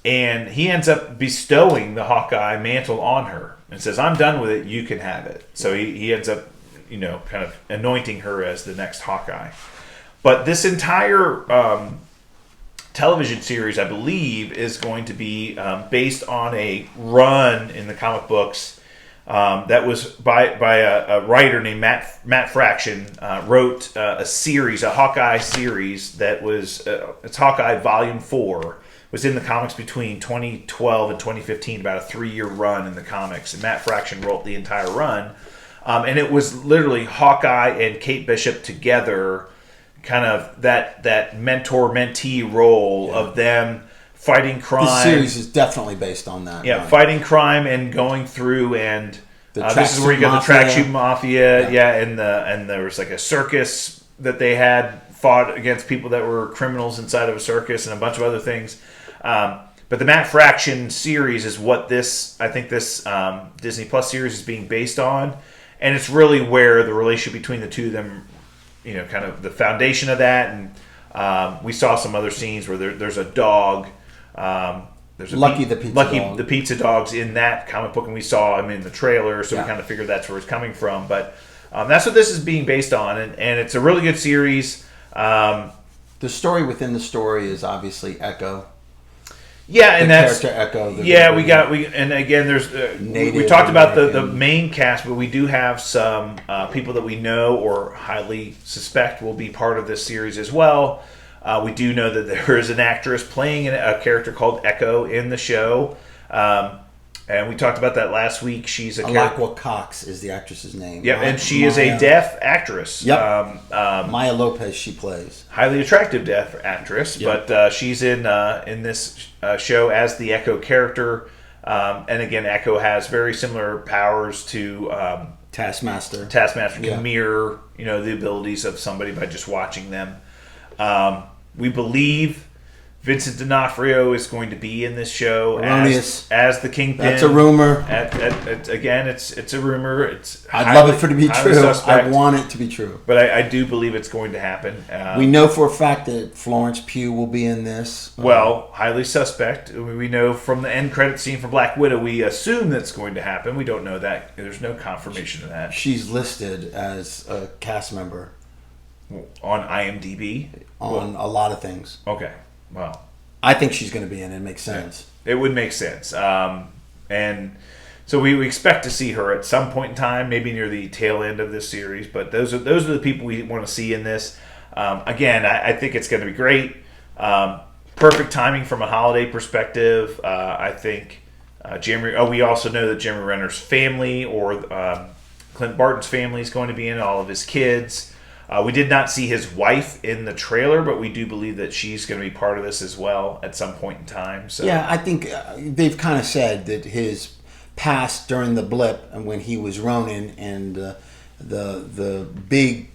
B: And he ends up bestowing the Hawkeye mantle on her and says, I'm done with it. You can have it. So he ends up, kind of anointing her as the next Hawkeye. But this entire television series, I believe, is going to be based on a run in the comic books that was by a writer named Matt Fraction. Wrote a series, a Hawkeye series that was it's Hawkeye Volume 4. Was in the comics between 2012 and 2015, about a 3-year run in the comics. And Matt Fraction wrote the entire run. And it was literally Hawkeye and Kate Bishop together, kind of that mentor-mentee role of them fighting crime.
A: The series is definitely based on that.
B: Yeah, fighting crime and going through, and this is where you got the tracksuit mafia. And there was like a circus that they had fought against people that were criminals inside of a circus and a bunch of other things. But the Matt Fraction series is what I think this Disney Plus series is being based on. And it's really where the relationship between the two of them, kind of the foundation of that. And we saw some other scenes where there's a dog. There's
A: Lucky the
B: pizza dog's in that comic book, and we saw him in the trailer, so we kind of figured that's where it's coming from. But that's what this is being based on, and it's a really good series.
A: The story within the story is obviously Echo.
B: Yeah, and that's
A: character Echo.
B: And again, there's we talked about the main cast, but we do have some people that we know or highly suspect will be part of this series as well. We do know that there is an actress playing a character called Echo in the show. And we talked about that last week. She's
A: Alakwa Cox is the actress's name.
B: Yeah, and she is a deaf actress.
A: Yep. Maya Lopez she plays.
B: Highly attractive deaf actress, but she's in this show as the Echo character. And again, Echo has very similar powers to
A: Taskmaster.
B: Taskmaster can mirror, the abilities of somebody by just watching them. We believe Vincent D'Onofrio is going to be in this show as the Kingpin.
A: That's a rumor.
B: Again, it's a rumor.
A: I'd love it for it to be true. Suspect, I want it to be true.
B: But I do believe it's going to happen.
A: We know for a fact that Florence Pugh will be in this.
B: Highly suspect. We know from the end credit scene for Black Widow, we assume that's going to happen. We don't know that. There's no confirmation of that.
A: She's listed as a cast member.
B: On IMDb?
A: On a lot of things.
B: Okay. Well,
A: I think she's going to be in it. It makes sense.
B: It would make sense. And so we expect to see her at some point in time, maybe near the tail end of this series. But those are the people we want to see in this. Again, I think it's going to be great. Perfect timing from a holiday perspective. I think we also know that Jeremy Renner's family or Clint Barton's family is going to be in, all of his kids. We did not see his wife in the trailer, but we do believe that she's going to be part of this as well at some point in time. So
A: yeah, I think they've kind of said that his past during the blip and when he was Ronin and the big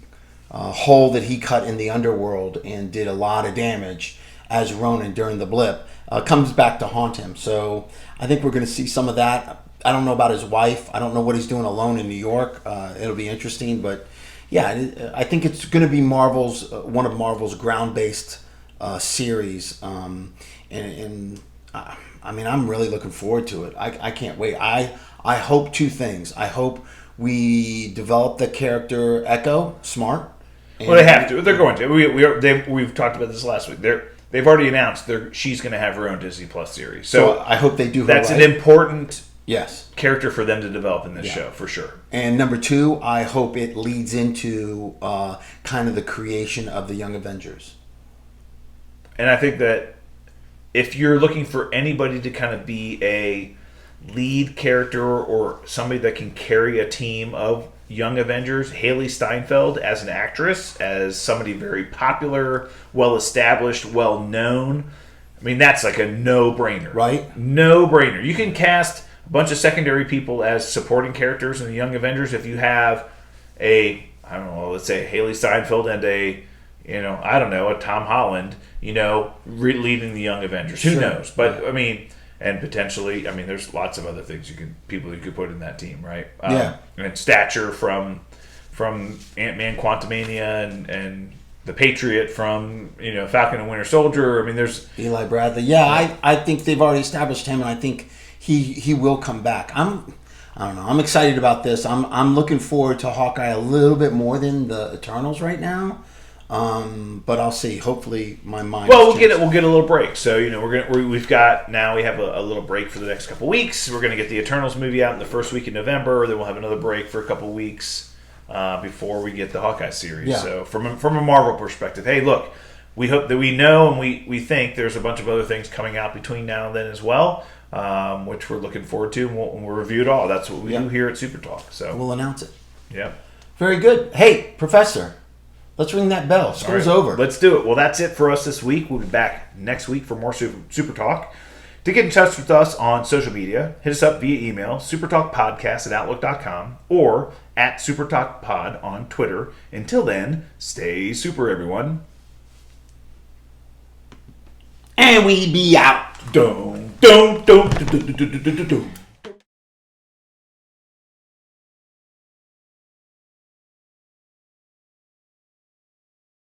A: hole that he cut in the underworld and did a lot of damage as Ronin during the blip comes back to haunt him. So I think we're going to see some of that. I don't know about his wife. I don't know what he's doing alone in New York. It'll be interesting, but yeah, I think it's going to be one of Marvel's ground-based series, and I mean, I'm really looking forward to it. I can't wait. I hope two things. I hope we develop the character Echo Smart.
B: Well, they have to. They're going to. We've talked about this last week. They've already announced she's going to have her own Disney Plus series. So
A: I hope they do her
B: that's
A: right.
B: an important
A: Yes.
B: character for them to develop in this show, for sure.
A: And number two, I hope it leads into kind of the creation of the Young Avengers.
B: And I think that if you're looking for anybody to kind of be a lead character or somebody that can carry a team of Young Avengers, Haley Steinfeld as an actress, as somebody very popular, well-established, well-known, I mean, that's like a no-brainer.
A: Right?
B: No-brainer. You can cast a bunch of secondary people as supporting characters in the Young Avengers if you have let's say Haley Steinfeld and a Tom Holland, leading the Young Avengers. Who knows? But, I mean, and potentially, there's lots of other things people you could put in that team, right? And Stature from Ant-Man Quantumania and the Patriot from, Falcon and Winter Soldier. There's
A: Eli Bradley. Yeah, I think they've already established him, and I think he will come back. I don't know. I'm excited about this. I'm looking forward to Hawkeye a little bit more than the Eternals right now. But I'll see. Hopefully, my mind.
B: Well, we'll get a little break. So we have a little break for the next couple weeks. We're gonna get the Eternals movie out in the first week in November. Then we'll have another break for a couple weeks before we get the Hawkeye series. Yeah. So from a Marvel perspective, hey, look, we hope that we know and we think there's a bunch of other things coming out between now and then as well, which we're looking forward to, and we'll review it all. That's what we do here at SuperTalk. So
A: we'll announce it.
B: Yeah.
A: Very good. Hey, Professor. Let's ring that bell. School's over.
B: Let's do it. Well, that's it for us this week. We'll be back next week for more Super Talk. To get in touch with us on social media, hit us up via email, supertalkpodcast@outlook.com or at supertalkpod on Twitter. Until then, stay super, everyone.
A: And we be out.
B: Dum, dum, dum, dum, dum, dum, dum, dum, dum.